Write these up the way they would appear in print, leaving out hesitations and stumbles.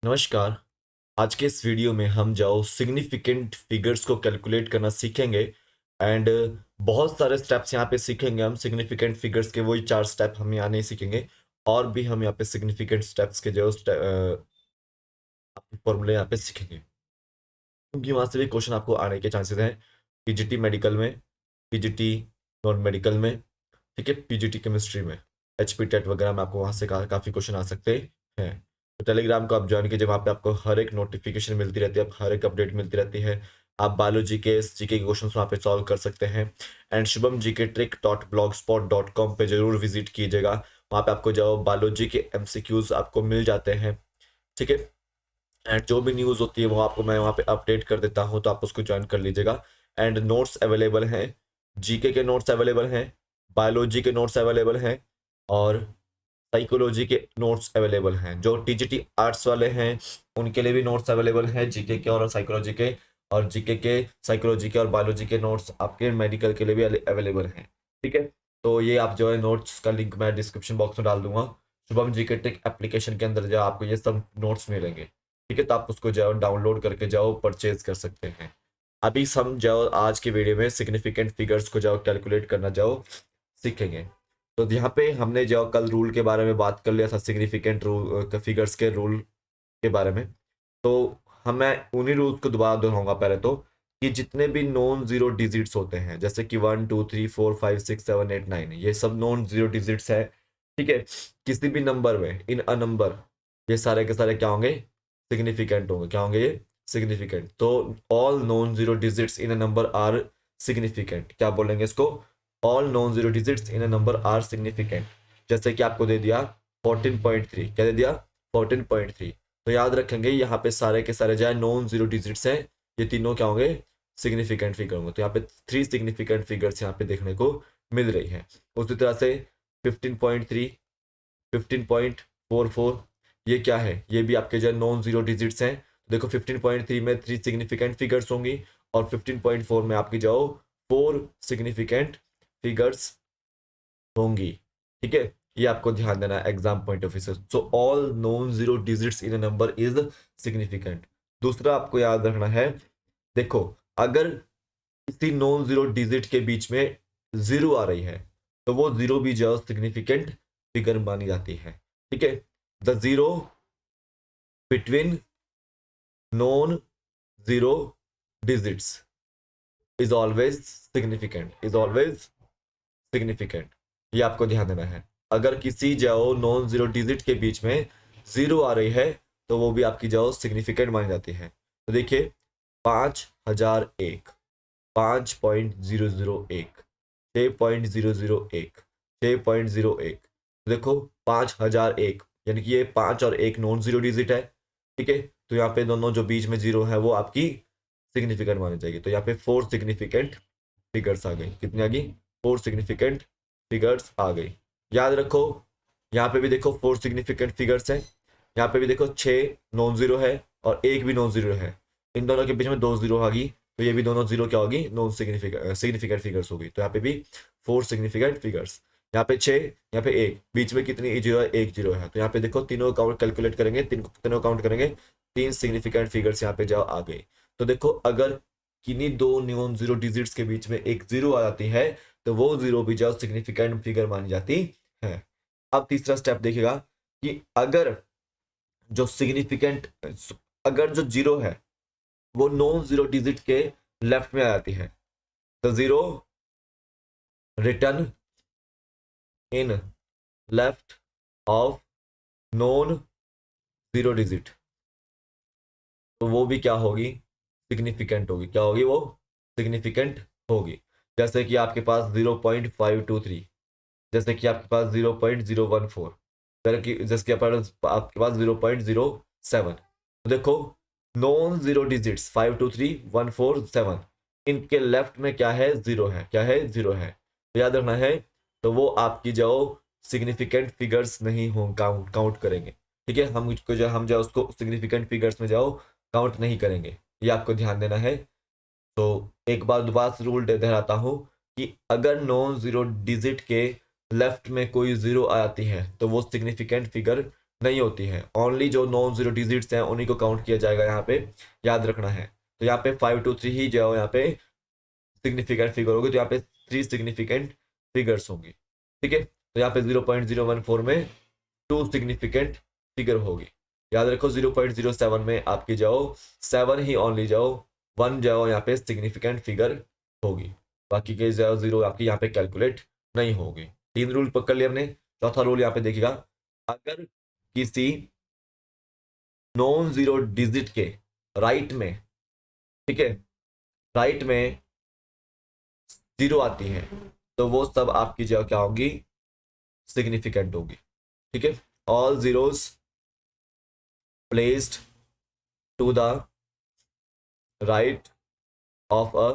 नमस्कार। आज के इस वीडियो में हम जाओ सिग्निफिकेंट फिगर्स को कैलकुलेट करना सीखेंगे एंड बहुत सारे स्टेप्स यहाँ पे सीखेंगे हम सिग्निफिकेंट फिगर्स के। वही 4 स्टेप हम यहाँ नहीं सीखेंगे, और भी हम यहाँ पे सिग्निफिकेंट स्टेप्स के जो फॉर्मूले यहाँ पे सीखेंगे, क्योंकि वहाँ से भी क्वेश्चन आपको आने के चांसेस हैं। पीजीटी मेडिकल में, पीजीटी नॉन मेडिकल में, ठीक है, पीजीटी केमिस्ट्री में, एचपी टेट वगैरह में आपको वहाँ से काफ़ी क्वेश्चन आ सकते हैं। तो टेलीग्राम को आप ज्वाइन कीजिए, वहाँ पे आपको हर एक नोटिफिकेशन मिलती रहती है, हर एक अपडेट मिलती रहती है। आप बायोलॉजी के जीके के क्वेश्चन वहाँ पे सॉल्व कर सकते हैं। एंड शुभम जी के trick.blogspot.com पे जरूर विजिट कीजिएगा। वहाँ पे आपको जो बायोलॉजी के एमसीक्यूज आपको मिल जाते हैं, ठीक है। एंड जो भी न्यूज़ होती है वो आपको मैं वहाँ पे अपडेट कर देता हूँ, तो आप उसको ज्वाइन कर लीजिएगा। एंड नोट्स अवेलेबल हैं, जीके के नोट्स अवेलेबल हैं, बायोलॉजी के नोट्स अवेलेबल हैं, और साइकोलॉजी के नोट्स अवेलेबल हैं। जो टीजीटी आर्ट्स वाले हैं उनके लिए भी नोट्स अवेलेबल हैं, जीके के और साइकोलॉजी के, और जीके के, साइकोलॉजी के और बायोलॉजी के नोट्स आपके मेडिकल के लिए भी अवेलेबल हैं, ठीक है। तो ये आप जो है नोट्स का लिंक मैं डिस्क्रिप्शन बॉक्स में डाल दूंगा। शुभम जीके टेक एप्लीकेशन के अंदर जो आपको ये सब नोट्स मिलेंगे, ठीक है। तो आप उसको जाओ डाउनलोड करके जाओ परचेज कर सकते हैं। अभी हम जाओ आज के वीडियो में सिग्निफिकेंट फिगर्स को जाओ कैलकुलेट करना जाओ सीखेंगे। तो यहाँ पे हमने जो कल रूल के बारे में बात कर लिया था, सिग्निफिकेंट रूल फिगर्स के रूल के बारे में। तो हम मैं उन्हीं रूल्स को दोबारा दोहराऊंगा। पहले तो कि जितने भी नॉन जीरो डिजिट्स होते हैं, जैसे कि 1 2 3 4 5 6 7 8 9, ये सब नॉन जीरो डिजिट्स है, ठीक है। किसी भी नंबर में, इन अ नंबर, ये सारे के सारे क्या होंगे? सिग्निफिकेंट होंगे। क्या होंगे ये? सिग्निफिकेंट। तो all non zero digits in a number are significant. क्या बोलेंगे इसको? All non zero digits in a number are significant. जैसे कि आपको दे दिया 14.3, क्या दे दिया? 14.3। तो याद रखेंगे यहाँ पे सारे के सारे जो नॉन जीरो डिजिट्स हैं, ये तीनों क्या होंगे? सिग्निफिकेंट फिगर होंगे। तो यहाँ पे 3 सिग्निफिकेंट फिगर्स यहाँ पे देखने को मिल रही हैं। उसी तरह से 15.3, 15.44, ये क्या है? ये भी आपके जो नॉन जीरो डिजिट्स हैं। देखो 15.3 में 3 सिग्निफिकेंट फिगर्स होंगी, और 15.4 में आपकी जो 4 सिग्निफिकेंट फिगर्स होंगी, ठीक है। ये आपको ध्यान देना है एग्जाम पॉइंट ऑफ व्यू से। So all non zero digits in a number is significant. दूसरा आपको याद रखना है, देखो, अगर किसी नॉन जीरो डिजिट के बीच में जीरो आ रही है, तो वो जीरो भी जो सिग्निफिकेंट फिगर मानी जाती है, ठीक है। The zero between non zero digits is always significant, is always significant. ये आपको ध्यान देना है। अगर किसी जो नॉन जीरो डिजिट के बीच में जीरो आ रही है, तो वो भी आपकी जो सिग्निफिकेंट मानी जाती है। तो देखिए 5001, 5.001, 6.001, 6.01। देखो 5001 यानी कि ये 5 और 1 नॉन जीरो डिजिट है, ठीक है। तो यहाँ पे दोनों जो बीच में जीरो है वो आपकी सिग्निफिकेंट मानी जाएगी। तो यहाँ पे 4 सिग्निफिकेंट फिगर्स आ गई। कितनी आ गई? 4 सिग्निफिकेंट फिगर्स आ गई। याद रखो, यहाँ पे भी देखो 4 सिग्निफिकेंट फिगर्स हैं। यहाँ पे भी देखो 6 नॉन जीरो है और 1 भी नॉन जीरो है। इन दोनों के बीच में 2 जीरो आ गई, तो ये भी दोनों जीरो क्या होगी? नॉन सिग्निफिकेंट फिगर्स होगी। तो यहाँ पे भी 4 सिग्निफिकेंट फिगर्स। यहाँ पे 6, यहाँ पे 1, बीच में कितनी जीरो है? 1 जीरो है। तो यहाँ पे देखो तीनों काउंट कैलकुलेट करेंगे, तीनों काउंट करेंगे, 3 सिग्निफिकेंट फिगर्स यहाँ पे जाओ आ गई। तो देखो अगर किन्हीं दो नॉन जीरो डिजिट्स के बीच में एक जीरो आ जाती है, तो वो जीरो भी जो सिग्निफिकेंट फिगर मानी जाती है। अब तीसरा स्टेप देखिएगा कि अगर जो सिग्निफिकेंट, अगर जो जीरो है वो नॉन जीरो डिजिट के लेफ्ट में आ जाती है, तो zero return in left of non zero digit, तो वो भी क्या होगी? सिग्निफिकेंट होगी। क्या होगी वो? सिग्निफिकेंट होगी। जैसे कि आपके पास 0.523, जैसे कि आपके पास 0.014, जैसे कि आपके पास 0.07। तो देखो नॉन जीरो डिजिट्स 5 2 3 1 4 7, इनके लेफ्ट में क्या है? जीरो है। क्या है? जीरो है। तो याद रखना है, तो वो आपकी जो सिग्निफिकेंट फिगर्स नहीं हो, काउंट करेंगे, ठीक है। हम जो उसको सिग्निफिकेंट फिगर्स में जाओ काउंट नहीं करेंगे, ये आपको ध्यान देना है। तो एक बार दोबारा रूल दोहराता हूँ कि अगर नॉन जीरो डिजिट के लेफ्ट में कोई जीरो आ जाती है, तो वो सिग्निफिकेंट फिगर नहीं होती है, ओनली जो नॉन जीरो डिजिट्स हैं उन्हीं को काउंट किया जाएगा यहाँ पे, याद रखना है। तो यहाँ पे 523 ही जो यहाँ पे सिग्निफिकेंट फिगर होगी, तो यहाँ पे 3 सिग्निफिकेंट फिगर्स होंगी। ठीक है, तो यहाँ पे 0.014 में 2 सिग्निफिकेंट फिगर होगी। याद रखो 0.07 में आपकी जाओ 7 ही ओनली जाओ 1 जाओ यहाँ पे सिग्निफिकेंट फिगर होगी, बाकी के जाओ 0 आपकी यहाँ पे कैलकुलेट नहीं होगी। 3 रूल पकड़ लिया हमने। चौथा रूल यहाँ पे देखिएगा, अगर किसी नॉन जीरो डिजिट के राइट में, ठीक है, राइट में 0 आती है तो वो सब आपकी जगह क्या होगी, सिग्निफिकेंट होगी। ठीक है, all zeros placed to the right of a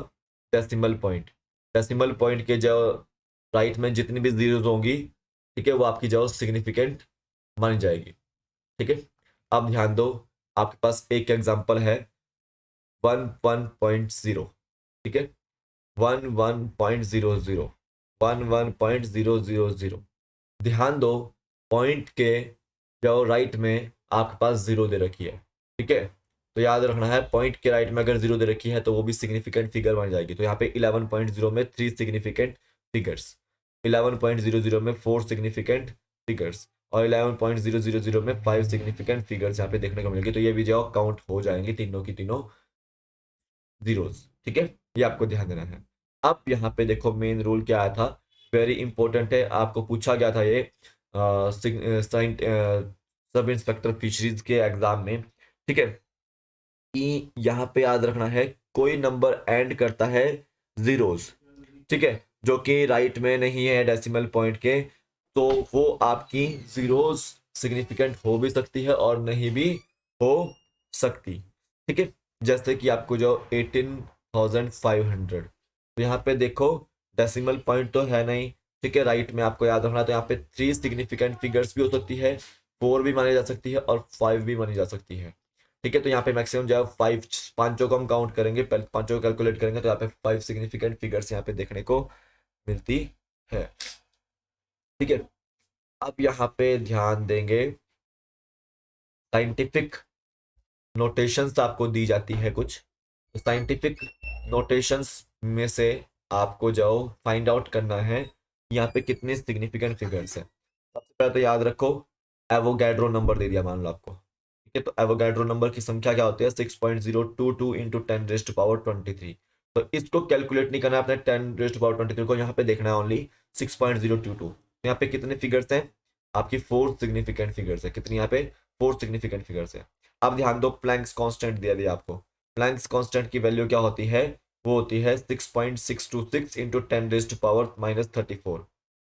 decimal point, decimal point के जो राइट में जितनी भी जीरोस होंगी, ठीक है, वो आपकी जो सिग्निफिकेंट मानी जाएगी। ठीक है, अब ध्यान दो, आपके पास एक एग्जांपल है 11.0, ठीक है, 11.00, 11.000। ध्यान दो, पॉइंट के जो राइट में आपके पास 0 दे रखी है। ठीक है, तो याद रखना है पॉइंट के राइट में अगर 0 दे रखी है तो वो भी सिग्निफिकेंट फिगर बन जाएगी। तो यहाँ पे 11.0 में 3 सिग्निफिकेंट फिगर्स, 11.000 में 4 सिग्निफिकेंट फिगर्स और 11.000 में 5 सिग्निफिकेंट फिगर्स यहाँ पे देखने को मिलेंगे। तो ये भी जो काउंट हो जाएंगे तीनों की तीनों जीरोस। ठीक है, ये आपको ध्यान देना है। अब यहाँ पे देखो मेन रूल क्या आया था, वेरी इंपॉर्टेंट है, आपको पूछा गया था ये सब इंस्पेक्टर फिशरीज के एग्जाम में। ठीक है, कि यहाँ पे याद रखना है कोई नंबर एंड करता है जीरोस, ठीक है, जो कि राइट में नहीं है डेसिमल पॉइंट के, तो वो आपकी जीरोस सिग्निफिकेंट हो भी सकती है और नहीं भी हो सकती। ठीक है, जैसे कि आपको जो 18,500, तो यहाँ पे देखो डेसिमल पॉइंट तो है नहीं, ठीक है, राइट में आपको याद रखना, तो यहाँ पे 3 सिग्निफिकेंट फिगर्स भी हो सकती है, 4 भी मानी जा सकती है और 5 भी मानी जा सकती है। ठीक है, तो यहाँ पे मैक्सिमम जो है 5, पांचों को हम काउंट करेंगे, पांचों को कैलकुलेट करेंगे, तो यहाँ पे 5 सिग्निफिकेंट फिगर्स यहाँ पे देखने को मिलती है। ठीक है, अब यहाँ पे ध्यान देंगे, साइंटिफिक नोटेशंस आपको दी जाती है कुछ, तो साइंटिफिक नोटेशंस में से आपको जाओ फाइंड आउट करना है यहाँ पे कितने सिग्निफिकेंट फिगर्स हैं। सबसे पहले तो याद रखो एवोगैड्रो नंबर दे दिया मान लो आपको, ठीक है, तो एवोगैड्रो नंबर की संख्या क्या होती है, 6.022 इंटू 10⁻23। तो इसको कैलकुलेट नहीं करना है अपने 10⁻23 को, यहाँ पे देखना है ओनली 6.022। यहाँ पे कितने फिगर्स हैं, आपकी 4 सिग्निफिकेंट फिगर्स है। कितनी यहाँ पे, 4 सिग्निफिकेंट फिगर्स है। अब ध्यान दो, प्लैंक्स कांस्टेंट दिया दिया आपको, प्लैंक्स कांस्टेंट की वैल्यू क्या होती है, वो होती है 6.626 इंटू 10⁻34,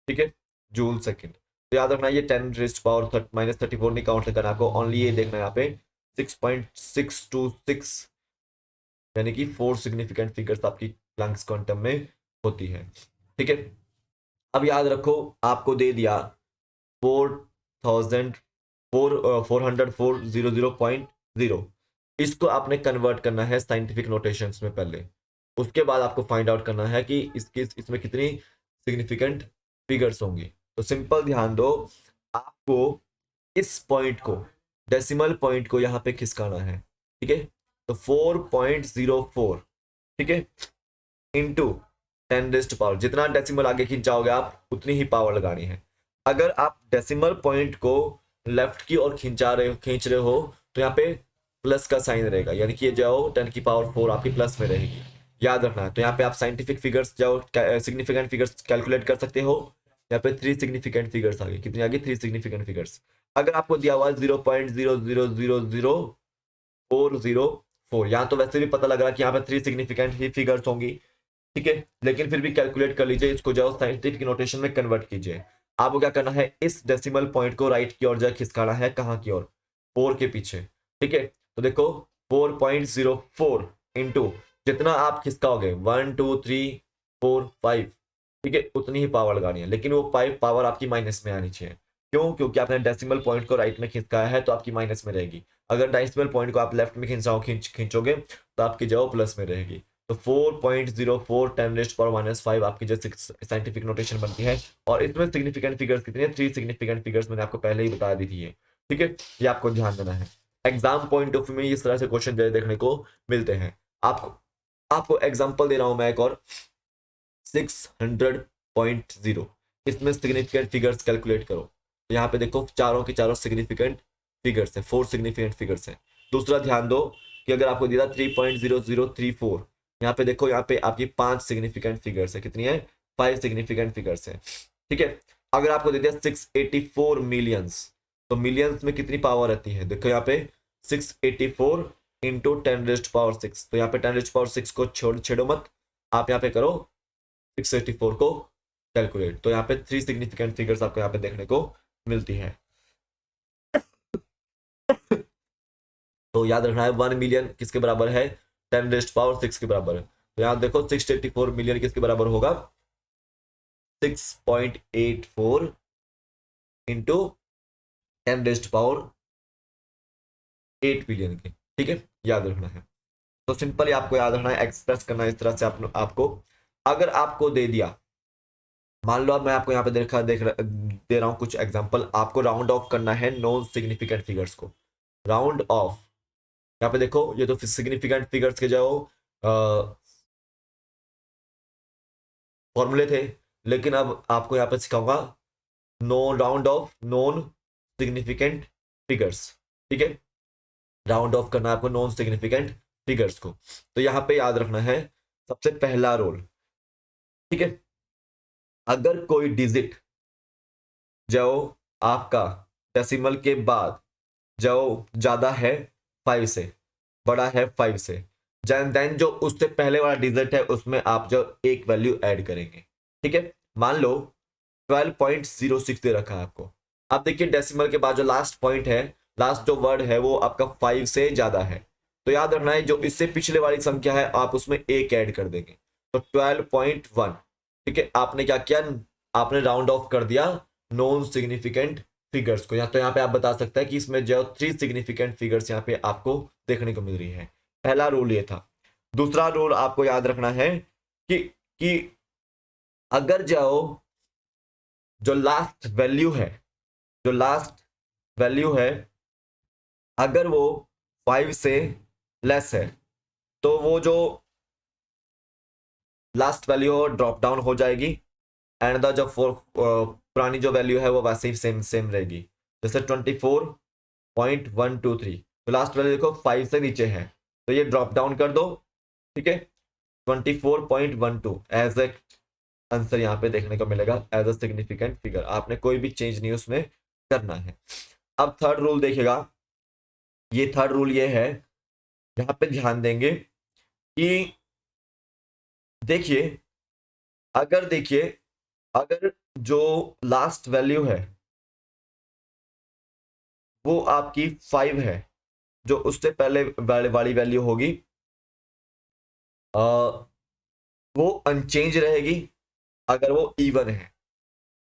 ठीक है, जूल सेकेंड। तो याद रखना ये 10⁻34 नहीं काउंट करना आपको, ओनली ये देखना है यहाँ पे 6.626, यानी कि 4 सिग्निफिकेंट फिगर्स आपकी प्लैंक्स क्वांटम में होती है। ठीक है, अब याद रखो आपको दे दिया 4,404,000.0, इसको आपने कन्वर्ट करना है साइंटिफिक नोटेशंस में पहले, उसके बाद आपको फाइंड आउट करना है कि इसमें कितनी सिग्निफिकेंट फिगर्स होंगी। तो सिंपल ध्यान दो, आपको इस पॉइंट को, डेसिमल पॉइंट को यहाँ पे खिसकाना है, ठीक है, तो 4.04, ठीक है, इंटू 10⁻, जितना डेसिमल आगे खिंचाओगे आप उतनी ही पावर लगानी है। अगर आप डेसिमल पॉइंट को लेफ्ट की ओर खींच रहे हो तो यहाँ पे प्लस का साइन रहेगा, यानी कि ये जाओ 10⁻4 आपकी प्लस में रहेगी, याद रखना है। तो यहाँ पे आप साइंटिफिक फिगर्स जाओ, सिग्निफिकेंट फिगर्स कैलकुलेट कर सकते हो। यहाँ पे 3 सिग्निफिकेंट फिगर्स आ गई, कितनी आ गई, 3 सिग्निफिकेंट फिगर्स। अगर आपको दिया हुआ 0.0000404, यहाँ तो वैसे भी पता लग रहा है कि यहाँ पे 3 सिग्निफिकेंट ही फिगर्स होंगी, ठीक है, लेकिन फिर भी कैलकुलेट कर लीजिए, इसको जाओ साइंटिफिक नोटेशन में कन्वर्ट कीजिए। आपको क्या करना है, इस डेसिमल पॉइंट को राइट की ओर जा खिसकाना है, कहाँ की ओर, 4 के पीछे। ठीक है, तो देखो 4.04 इंटू जितना आप खिसकाओगे 1 2 3 4 5, ठीक है, उतनी ही पावर लगानी है, लेकिन वो पावर आपकी माइनस में आनी चाहिए। क्यों, क्योंकि आपने डेसिमल पॉइंट को राइट में खिसकाया है तो आपकी माइनस में रहेगी। अगर डेसिमल पॉइंट को आप लेफ्ट में खींचोगे तो आपकी जगह प्लस में रहेगी। तो 4.04 10⁻⁻5 आपकी जो साइंटिफिक नोटेशन बनती है। और इसमें सिग्निफिकेंट फिगर्स कितनी है, 3 सिग्निफिकेंट फिगर्स मैंने आपको पहले ही बता दी थी। ठीक है, ये आपको ध्यान देना है। एग्जाम पॉइंट ऑफ व्यू में इस तरह से क्वेश्चन देखने को मिलते हैं। आपको एग्जांपल दे रहा हूं मैं एक और 600.0, इसमें सिग्निफिकेंट फिगर्स कैलकुलेट करो। तो यहाँ पे देखो चारों के चारों सिग्निफिकेंट फिगर्स हैं, 4 सिग्निफिकेंट फिगर्स हैं। दूसरा ध्यान दो कि अगर आपको दिया 3.0034, यहाँ पे देखो, यहाँ पे आपकी 5 सिग्निफिकेंट फिगर्स है। कितनी है? 5 सिग्निफिकेंट फिगर्स है। ठीक है, अगर आपको दे दिया 684 मिलियंस, तो मिलियंस में कितनी पावर रहती है? देखो यहाँ पे 684 इंटू 10⁻6, तो यहाँ पे 10⁻6 को छेड़ो मत, आप यहाँ पे करो 684 को कैलकुलेट। तो यहाँ पे 3 सिग्निफिकेंट फिगर्स आपको यहाँ पे देखने को मिलती है। तो याद रखना है 1 मिलियन किसके बराबर है? 10⁻6 के बराबर है। तो यहाँ देखो 684 मिलियन किसके बराबर होगा? 6.84 इंटू 10⁻8 बिलियन के। ठीक है, याद रखना है। तो सिंपली आपको याद रखना है, एक्सप्रेस करना है इस तरह से। आपको अगर आपको दे दिया, मान लो अब मैं आपको यहाँ पे दे रहा हूं कुछ एग्जांपल, आपको राउंड ऑफ करना है नॉन सिग्निफिकेंट फिगर्स को। राउंड ऑफ, यहाँ पे देखो ये तो सिग्निफिकेंट फिगर्स के जो फॉर्मूले थे, लेकिन अब आपको यहाँ पे सिखाऊंगा no round off non significant figures. ठीक है, राउंड ऑफ करना है आपको नॉन सिग्निफिकेंट फिगर्स को। तो यहाँ पे याद रखना है सबसे पहला रूल। ठीक है, अगर कोई डिजिट जो आपका डेसिमल के बाद जो ज्यादा है 5 से, बड़ा है 5 से, देन जो उससे पहले वाला डिजिट है उसमें आप जो एक वैल्यू ऐड करेंगे। ठीक है, मान लो 12.06 दे रखा है आपको। अब देखिए डेसिमल के बाद जो लास्ट पॉइंट है, लास्ट जो वर्ड है वो आपका 5 से ज्यादा है, तो याद रखना है जो इससे पिछले वाली संख्या है आप उसमें एक ऐड कर देंगे, तो 12.1। ठीक है, आपने क्या किया? आपने राउंड ऑफ कर दिया नॉन सिग्निफिकेंट फिगर्स को। तो यहाँ पे आप बता सकते हैं कि इसमें जो 3 सिग्निफिकेंट फिगर्स यहाँ पे आपको देखने को मिल रही है। पहला रूल ये था। दूसरा रूल आपको याद रखना है कि अगर जो लास्ट वैल्यू है, जो लास्ट वैल्यू है अगर वो 5 से लेस है, तो वो जो लास्ट वैल्यू ड्रॉप डाउन हो जाएगी, एंड द जो पुरानी जो वैल्यू है वो वैसे ही सेम सेम रहेगी। जैसे 24.123, तो लास्ट वैल्यू देखो 5 से नीचे है, तो ये ड्रॉप डाउन कर दो। ठीक है, 24.12 एज ए आंसर यहाँ पे देखने को मिलेगा एज अ सिग्निफिकेंट फिगर। आपने कोई भी चेंज नहीं उसमें करना है। अब थर्ड रूल देखिएगा, ये थर्ड रूल ये है, यहाँ पे ध्यान देंगे कि देखिए अगर जो लास्ट वैल्यू है वो आपकी 5 है, जो उससे पहले वाली वैल्यू होगी वो अनचेंज रहेगी अगर वो इवन है।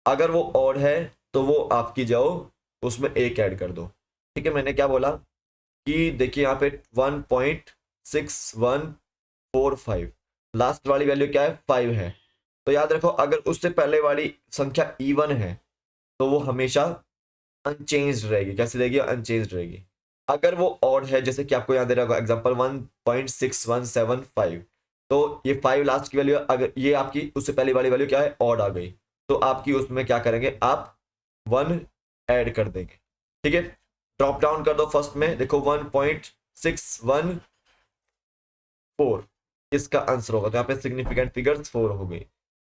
अगर वो ऑड है तो वो आपकी जाओ उसमें एक ऐड कर दो। ठीक है, मैंने क्या बोला कि देखिए यहाँ पे 1.6145, लास्ट वाली वैल्यू क्या है? 5 है। तो याद रखो अगर उससे पहले वाली संख्या इवन है तो वो हमेशा अनचेंज्ड रहेगी। कैसे रहेगी? अनचेंज्ड रहेगी। अगर वो ऑड है, जैसे कि आपको याद दे रहा होगा एग्जांपल 1.6175, तो ये 5 लास्ट की वैल्यू, अगर ये आपकी उससे पहले वाली वैल्यू क्या है? ऑड आ गई, तो आपकी उसमें क्या करेंगे? आप 1 ऐड कर देंगे। ठीक है, ड्रॉप डाउन कर दो फर्स्ट में, देखो 1.614 इसका आंसर होगा, तो यहाँ पे सिग्निफिकेंट फिगर्स 4 हो गई।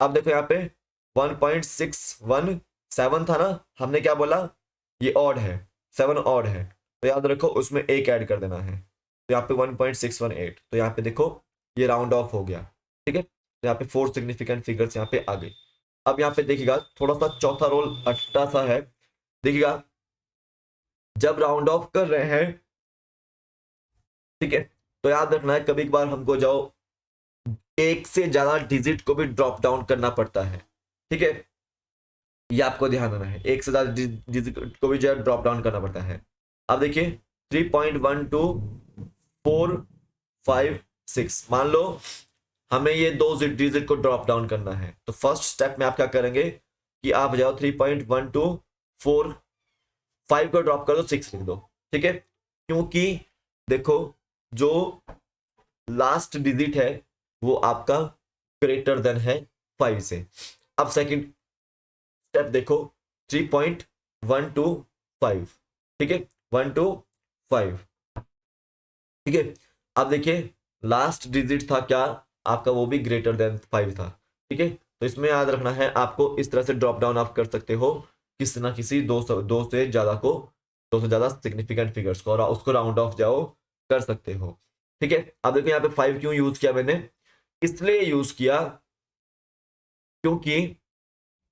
अब देखो यहाँ पे 1.617 था ना, हमने क्या बोला? ये ऑड है, 7 ऑड है, तो याद रखो उसमें एक ऐड कर देना है, तो यहाँ पे 1.618, तो यहाँ पे देखो ये राउंड ऑफ हो गया। ठीक है, तो यहाँ पे 4 सिग्निफिकेंट फिगर्स यहाँ पे आ गई। अब यहाँ पे देखिएगा थोड़ा सा चौथा रोल अच्छा सा है। देखिएगा जब राउंड ऑफ कर रहे हैं, ठीक है, तो याद रखना है कभी कभार हमको जाओ एक से ज्यादा डिजिट को भी ड्रॉप डाउन करना पड़ता है। ठीक है, ये आपको ध्यान देना है, एक से ज्यादा डिजिट को भी जो है ड्रॉप डाउन करना पड़ता है। अब देखिए 3.12456, मान लो हमें ये 2 डिजिट को ड्रॉप डाउन करना है, तो फर्स्ट स्टेप में आप क्या करेंगे कि आप जाओ 3.124 5 को ड्रॉप कर दो, 6 लिख दो, ठीक है, क्योंकि देखो जो लास्ट डिजिट है वो आपका ग्रेटर देन है 5 से। अब सेकंड स्टेप देखो, 3.125, ठीक है, 125, ठीक है। अब देखिए लास्ट डिजिट था क्या आपका, वो भी ग्रेटर देन 5 था, ठीक है। तो इसमें याद रखना है आपको, इस तरह से ड्रॉप डाउन आप कर सकते हो किसी ना किसी दो से ज्यादा को, दो से ज्यादा सिग्निफिकेंट फिगर्स को, और उसको राउंड ऑफ जाओ कर सकते हो, ठीक है। अब देखो यहाँ पे 5 क्यों यूज किया मैंने, इसलिए यूज किया क्योंकि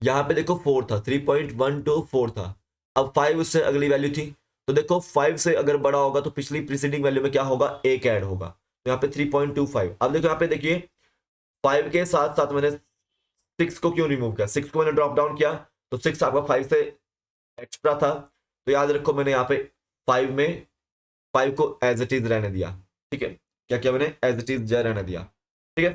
यहाँ पे देखो 4 था, 3.124 था, अब 5 उससे अगली वैल्यू थी, तो देखो 5 से अगर बड़ा होगा तो पिछली प्रीसीडिंग वैल्यू में क्या होगा, एक ऐड होगा, तो यहाँ पे 3.25। अब देखो यहाँ पे देखिए 5 के साथ साथ मैंने 6 को क्यों रिमूव किया, 6 को मैंने ड्रॉप डाउन किया तो 6 आपका 5 से एक्स्ट्रा था, तो याद रखो मैंने यहाँ पे 5 में 5 को एज इट इज रहने दिया, ठीक है, क्या क्या मैंने एज इट इज रहने दिया, ठीक है,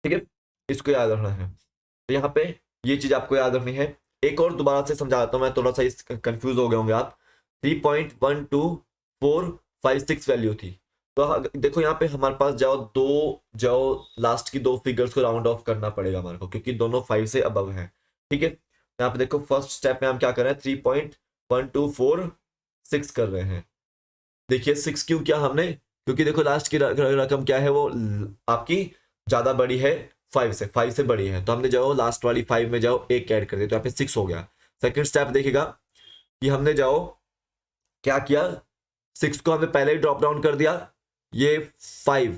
ठीक है, इसको याद रखना है। तो यहाँ पे ये चीज आपको याद रखनी है। एक और दोबारा से समझाता हूँ मैं, थोड़ा सा इस कंफ्यूज हो गए होंगे आप। 3.12456 वैल्यू थी, तो देखो यहाँ पे हमारे पास जाओ लास्ट की दो फिगर्स को राउंड ऑफ करना पड़ेगा हमारे को, क्योंकि दोनों 5 से अबव है, ठीक है। यहाँ पे देखो फर्स्ट स्टेप में हम क्या कर रहे हैं, 3.1246 कर रहे हैं। देखिए 6 क्यों किया हमने, क्योंकि देखो लास्ट की रकम क्या है, वो आपकी ज्यादा बड़ी है 5 से बड़ी है, तो हमने जाओ लास्ट वाली 5 में जाओ एक ऐड कर दिया, तो यहाँ पे 6 हो गया। सेकंड स्टेप देखिएगा कि हमने जाओ क्या किया, 6 को हमने पहले ही ड्रॉप डाउन कर दिया, ये 5,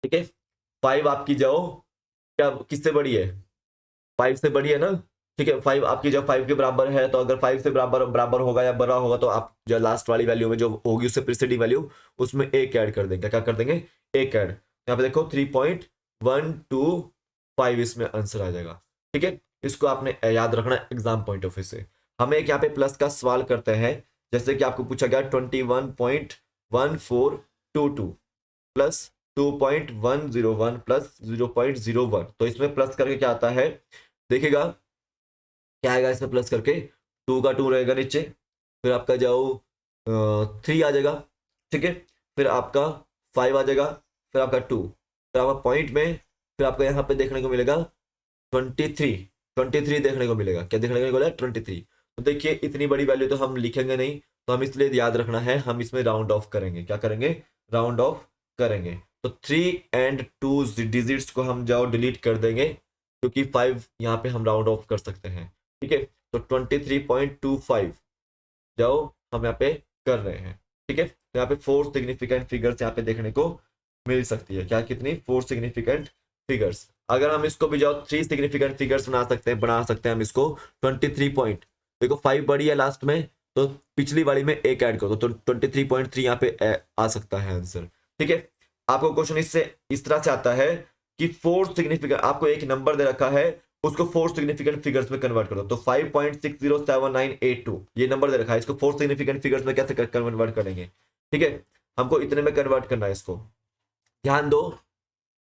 ठीक है, 5 आपकी जाओ क्या किससे बड़ी है, 5 से बड़ी है ना, ठीक है। 5 आपकी जब 5 के बराबर है, तो अगर 5 से बराबर बराबर होगा या बड़ा होगा, तो आप जो लास्ट वाली वैल्यू में जो होगी उससे प्रीसीडिंग वैल्यू उसमें एक ऐड कर देंगे, क्या कर देंगे, एक ऐड। यहाँ पे देखो 3.125 इसमें आंसर आ जाएगा, ठीक है। इसको आपने याद रखना एग्जाम पॉइंट ऑफ व्यू से। हमें एक यहाँ पे प्लस का सवाल करते हैं, जैसे कि आपको पूछा गया 21.1422 प्लस 2.101 प्लस 0.01, तो इसमें प्लस करके क्या आता है देखिएगा, क्या आएगा इसमें प्लस करके, 2 का 2 रहेगा नीचे, फिर आपका जाओ 3 आ जाएगा, ठीक है, फिर आपका 5 आ जाएगा, फिर आपका 2, फिर आपका पॉइंट में, फिर आपका यहाँ पे देखने को मिलेगा 23 देखने को मिलेगा, क्या देखने को मिलेगा 23। तो देखिए इतनी बड़ी वैल्यू तो हम लिखेंगे नहीं, तो हम इसलिए याद रखना है हम इसमें राउंड ऑफ करेंगे, क्या करेंगे, राउंड ऑफ करेंगे। तो 3 एंड 2 डिजिट्स को हम जाओ डिलीट कर देंगे, क्योंकि 5 यहाँ पे हम राउंड ऑफ कर सकते हैं, ठीक है। तो 23.25 जाओ हम यहाँ पे कर रहे हैं, ठीक है। तो यहाँ पे 4 सिग्निफिकेंट फिगर्स यहाँ पे देखने को मिल सकती है, क्या कितनी, 4 सिग्निफिकेंट फिगर्स। अगर हम इसको भी जाओ 3 सिग्निफिकेंट फिगर्स बना सकते हैं हम इसको 23 पॉइंट, देखो 5 बड़ी है लास्ट में, तो पिछली वाली में एक ऐड करो तो 23.3 यहाँ पे आ सकता है आंसर, ठीक है। आपको क्वेश्चन इससे इस तरह से आता है कि 4 सिग्निफिकेंट, आपको एक नंबर दे रखा है, उसको 4 सिग्निफिकेंट फिगर्स में कन्वर्ट कर दो, तो 5.607982 ये नंबर दे रखा है, इसको 4 सिग्निफिकेंट फिगर्स में कैसे कन्वर्ट करेंगे, ठीक है, हमको इतने में कन्वर्ट करना है इसको। ध्यान दो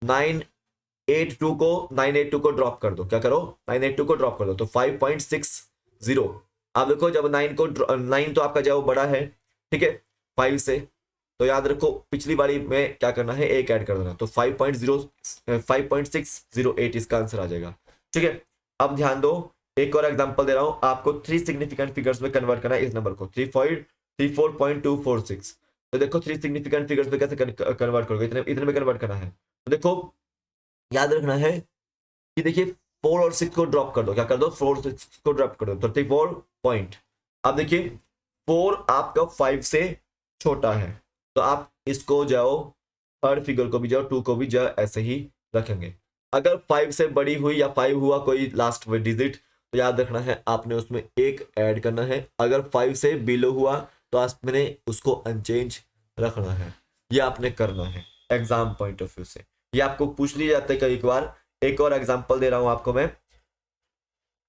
982 को ड्रॉप कर दो, क्या करो 982 को ड्रॉप कर दो, तो 5.60। आप देखो जब 9 तो आपका जब बड़ा है, ठीक है 5 से, तो याद रखो पिछली बारी में क्या करना है, एक ऐड कर देना, तो 5.608 इसका आंसर आ जाएगा, ठीक है। अब ध्यान दो एक और एग्जांपल दे रहा हूं आपको, 3 सिग्निफिकेंट फिगर्स में कन्वर्ट करना है इस नंबर को, 34.246। तो देखो 3 सिग्निफिकेंट फिगर्स में कैसे कन्वर्ट करोगे, इतने में कन्वर्ट करना है, तो देखो याद रखना है कि देखिए 4 और 6 को ड्रॉप कर दो, क्या कर दो 4 6 को ड्रॉप कर दो, 34 पॉइंट। अब देखिए 4 आपका 5 से छोटा है, तो आप इसको जाओ थर्ड फिगर को भी जाओ 2 को भी जाओ ऐसे ही रखेंगे। अगर 5 से बड़ी हुई या 5 हुआ कोई लास्ट डिजिट, तो याद रखना है आपने उसमें एक ऐड करना है, अगर 5 से बिलो हुआ तो आपने उसको अनचेंज रखना है, ये आपने करना है एग्जाम पॉइंट ऑफ व्यू से, ये आपको पूछ लिया जाता है कई बार। एक और एग्जांपल दे रहा हूं आपको मैं,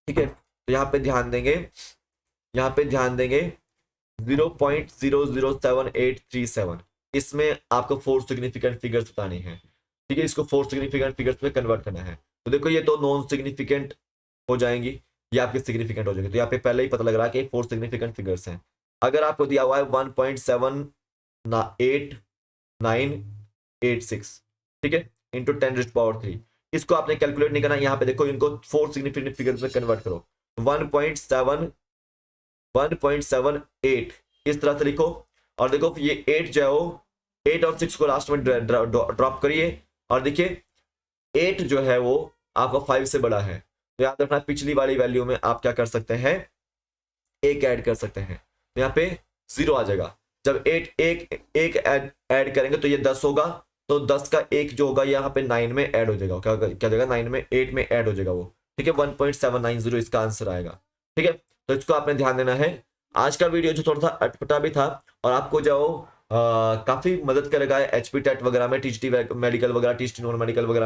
ठीक है, तो यहाँ पे ध्यान देंगे 0.007837, इसमें आपको 4 सिग्निफिकेंट फिगर्स बतानी है, ठीक है, इसको 4 सिग्निफिकेंट फिगर्स में कन्वर्ट करना है। तो देखो ये तो नॉन सिग्निफिकेंट हो जाएंगी, ये आपके सिग्निफिकेंट हो जाएंगे। तो यहाँ पे पहले ही पता लग रहा है कि 4 सिग्निफिकेंट फिगर्स हैं। अगर आपको दिया हुआ है 1.78986, ठीक है, इंटू 10⁻3, इसको आपने कैलकुलेट नहीं करना। यहाँ पे देखो, इनको 4 सिग्निफिकेंट फिगर्स में कन्वर्ट करो। 1.78 इस तरह से लिखो, और देखो ये 8 जो है वो 8 और 6 को लास्ट में ड्रॉप करिए, और देखिए 8 जो है वो आपका 5 से बड़ा है। तो याद रखना, पिछली वाली वैल्यू में आप क्या कर सकते हैं, एक ऐड कर सकते हैं, तो यहाँ पे 0 आ जाएगा। जब 8 एक ऐड करेंगे तो ये 10 होगा, तो 10 का 1 जो होगा यहाँ पे 9 में ऐड हो जाएगा। क्या जाएगा, 9 में 8 में ऐड हो जाएगा वो, ठीक है। 1.790 इसका आंसर आएगा, ठीक है। तो इसको आपने ध्यान देना है। आज का वीडियो जो थोड़ा सा अटपटा भी था, और आपको जो काफी मदद करेगा एचपी टेट वगैरह में, टीजीटी मेडिकल वगैरह, टीजीटी नॉन मेडिकल वगैरह